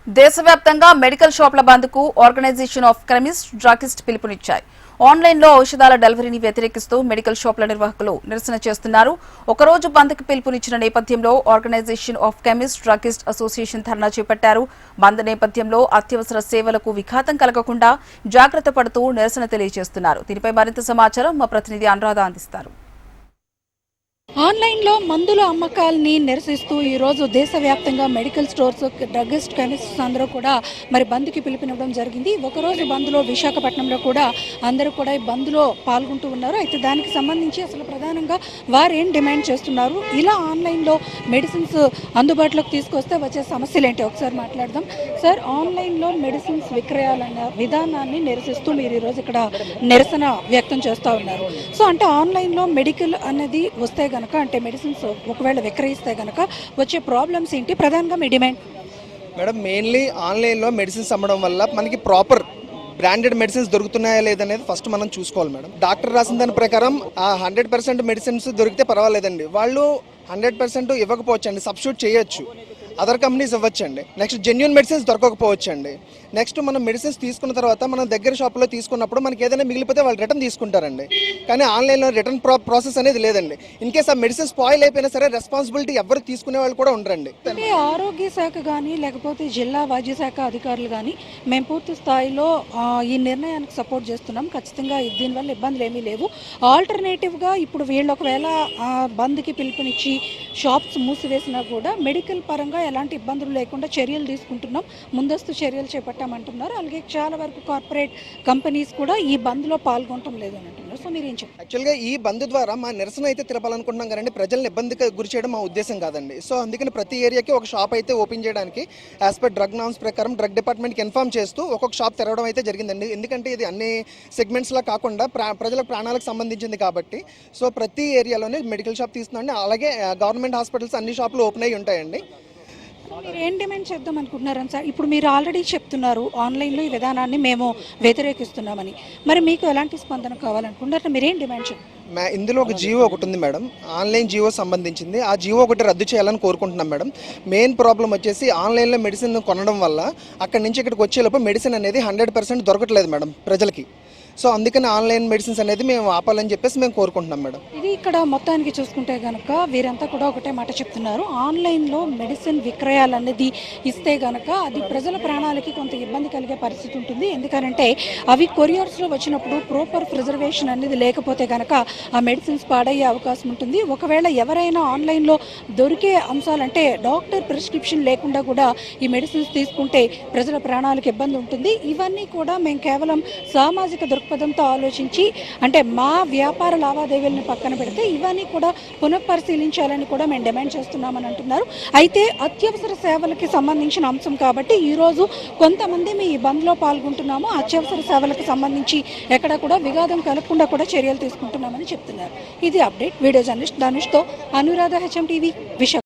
దేశవ్యాప్తంగా మెడికల్ షాపుల బంద్కు ఆర్గనైజేషన్ ఆఫ్ కెమిస్ట్ డ్రగిస్ట్ పిలుపునిచ్చాయి. ఆన్లైన్లో ఔషధాల డెలివరీని వ్యతిరేకిస్తూ మెడికల్ షాపుల నిర్వాహకులు నిరసన చేస్తున్నారు. ఒకరోజు బంద్కు పిలుపునిచ్చిన నేపథ్యంలో organization of chemist druggist association dharna చేపట్టారు. బంద్ నేపథ్యంలో అత్యవసర సేవలకు విఘాతం కలగకుండా జాగ్రత్త పడుతూ నిరసన తెలియజేస్తున్నారు. దీనిపై మరింత సమాచారం మా ప్రతినిధి అనురాధ అందిస్తారు. ఆన్లైన్లో మందుల అమ్మకాలని నిరసిస్తూ ఈరోజు దేశవ్యాప్తంగా మెడికల్ స్టోర్స్, డ్రగిస్ట్, కెమిస్ట్స్ అందరూ కూడా మరి బంద్కి పిలుపునివ్వడం జరిగింది. ఒకరోజు బంద్లో విశాఖపట్నంలో కూడా అందరూ కూడా ఈ బంద్లో పాల్గొంటూ ఉన్నారు. అయితే దానికి సంబంధించి అసలు ప్రధానంగా వారు ఏం డిమాండ్ చేస్తున్నారు, ఇలా ఆన్లైన్లో మెడిసిన్స్ అందుబాటులోకి తీసుకొస్తే వచ్చే సమస్యలు ఏంటి ఒకసారి మాట్లాడదాం. సార్, ఆన్లైన్లో మెడిసిన్స్ విక్రయాలన్న విధానాన్ని నిరసిస్తూ మీరు ఈరోజు ఇక్కడ నిరసన వ్యక్తం చేస్తూ ఉన్నారు. సో అంటే ఆన్లైన్లో మెడికల్ అనేది వస్తే అంటే మెడిసిన్స్ ఒకవేళ విక్రయిస్తే గనక వచ్చే ప్రాబ్లమ్స్ ఏంటి, ప్రధానంగా మీ డిమాండ్? మేడం, మెయిన్లీ ఆన్లైన్లో మెడిసిన్స్ అమ్మడం వల్ల మనకి ప్రాపర్ బ్రాండెడ్ మెడిసిన్స్ దొరుకుతున్నాయా లేదనేది ఫస్ట్ మనం చూసుకోవాలి మేడం. డాక్టర్ రాసిన దాని ప్రకారం 100% మెడిసిన్స్ దొరికితే పర్వాలేదండి. వాళ్ళు 100% ఇవ్వకపోవచ్చండి, సబ్స్టిట్యూట్ చేయొచ్చు, అదర్ కంపెనీస్ ఇవ్వచ్చండి. నెక్స్ట్ జెన్యూన్ మెడిసిన్స్ దొరకకపోవచ్చండి. నెక్స్ట్ మనం మెడిసిన్స్ తీసుకున్న తర్వాత మనం దగ్గర షాప్లో తీసుకున్నప్పుడు మనకి ఏదైనా మిగిలిపోతే వాళ్ళు రిటర్న్ తీసుకుంటారండి. కానీ ఆన్లైన్లో రిటర్న్ ప్రాసెస్ అనేది లేదండి. ఇన్ కేస్ ఆ మెడిసిన్స్ స్పాయిల్ అయిపోయినా సరే రెస్పాన్సిబిలిటీ ఎవరు తీసుకునే వాళ్ళు కూడా ఉండరండి. అంటే ఆరోగ్య శాఖ కానీ లేకపోతే జిల్లా వైద్య శాఖ అధికారులు కానీ మేము పూర్తి స్థాయిలో ఈ నిర్ణయానికి సపోర్ట్ చేస్తున్నాం, ఖచ్చితంగా దీనివల్ల ఇబ్బందులు ఏమీ లేవు. ఆల్టర్నేటివ్గా ఇప్పుడు వీళ్ళు ఒకవేళ బంద్కి పిలుపునిచ్చి షాప్స్ మూసివేసినా కూడా మెడికల్ పరంగా ఎలాంటి ఇబ్బందులు లేకుండా చర్యలు తీసుకుంటున్నాం, ముందస్తు చర్యలు చేపట్టామంటున్నారు. అలాగే చాలా వరకు కార్పొరేట్ కంపెనీస్ కూడా ఈ బంద్లో పాల్గొనడం లేదని అంటున్నారు. సో మీరు ఏం చెప్తారు? యాక్చువల్గా ఈ బంద్ ద్వారా మా నిరసన అయితే తెలపాలనుకుంటున్నాం కానీ ప్రజలను ఇబ్బందికి గురి చేయడం మా ఉద్దేశం కాదండి. సో అందుకని ప్రతి ఏరియాకి ఒక షాప్ అయితే ఓపెన్ చేయడానికి యాజ్ పర్ డ్రగ్ నామ్స్ ప్రకారం డ్రగ్ డిపార్ట్మెంట్కి ఇన్ఫార్మ్ చేస్తూ ఒక్కొక్క షాప్ తెరవడం అయితే జరిగిందండి. ఎందుకంటే ఇది అన్ని సెగ్మెంట్స్లా కాకుండా ప్రజల ప్రాణాలకు సంబంధించింది కాబట్టి. సో ప్రతి ఏరియాలోనే మెడికల్ షాప్ తీస్తున్నాండి. అలాగే గవర్నమెంట్ హాస్పిటల్స్ అన్ని షాపులు ఓపెన్ అయ్యి ఉంటాయండి. మీరు ఏం డిమాండ్ చేద్దాం అనుకుంటున్నారని సార్? ఇప్పుడు మీరు ఆల్రెడీ చెప్తున్నారు ఆన్లైన్లో ఈ విధానాన్ని మేము వ్యతిరేకిస్తున్నామని, మరి మీకు ఎలాంటి స్పందన కావాలనుకుంటున్నారు? మీరు ఏం డిమాండ్ చేస్తారు? ఇందులో ఒక జియో ఒకటి ఉంది మేడం, ఆన్లైన్ జియో సంబంధించింది. ఆ జియో ఒకటి రద్దు చేయాలని కోరుకుంటున్నాం మేడం. మెయిన్ ప్రాబ్లం వచ్చేసి ఆన్లైన్లో మెడిసిన్ కొనడం వల్ల అక్కడి నుంచి ఇక్కడికి వచ్చేలోపు మెడిసిన్ అనేది 100% దొరకట్లేదు మేడం ప్రజలకి. సో అందుకని ఆన్లైన్ మెడిసిన్స్ అనేది మేము ఆపాలని చెప్పేసి మేము కోరుకుంటున్నాం మేడం. ఇది ఇక్కడ మొత్తానికి చూసుకుంటే కనుక వీరంతా కూడా ఒకటే మాట చెప్తున్నారు, ఆన్లైన్లో మెడిసిన్ విక్రయాలు అనేది ఇస్తే కనుక అది ప్రజల ప్రాణాలకి కొంత ఇబ్బంది కలిగే పరిస్థితి ఉంటుంది. ఎందుకంటే అవి కొరియర్స్లో వచ్చినప్పుడు ప్రాపర్ ప్రిజర్వేషన్ అనేది లేకపోతే కనుక ఆ మెడిసిన్స్ పాడయ్యే అవకాశం ఉంటుంది. ఒకవేళ ఎవరైనా ఆన్లైన్లో దొరికే అంశాలంటే డాక్టర్ ప్రిస్క్రిప్షన్ లేకుండా కూడా ఈ మెడిసిన్స్ తీసుకుంటే ప్రజల ప్రాణాలకు ఇబ్బంది ఉంటుంది. ఇవన్నీ కూడా మేము కేవలం సామాజిక దృక్పథంతో ఆలోచించి అంటే మా వ్యాపార లావాదేవీలను పక్కన పెడితే ఇవన్నీ కూడా పునఃపరిశీలించాలని కూడా మేము డిమాండ్ చేస్తున్నామని అంటున్నారు. అయితే అత్యవసర సేవలకి సంబంధించిన అంశం కాబట్టి ఈరోజు కొంతమంది మీ బంద్లో పాల్గొంటున్నాము, అత్యవసర సేవలకు సంబంధించి ఎక్కడ కూడా విఘాతం కలగకుండా కూడా చర్యలు తీసుకుంటున్నామని చెప్తున్నారు. ఇది అప్డేట్. వీడియో జర్నలిస్ట్ ధనుష్తో అనురాధ, HM TV, విశాఖ.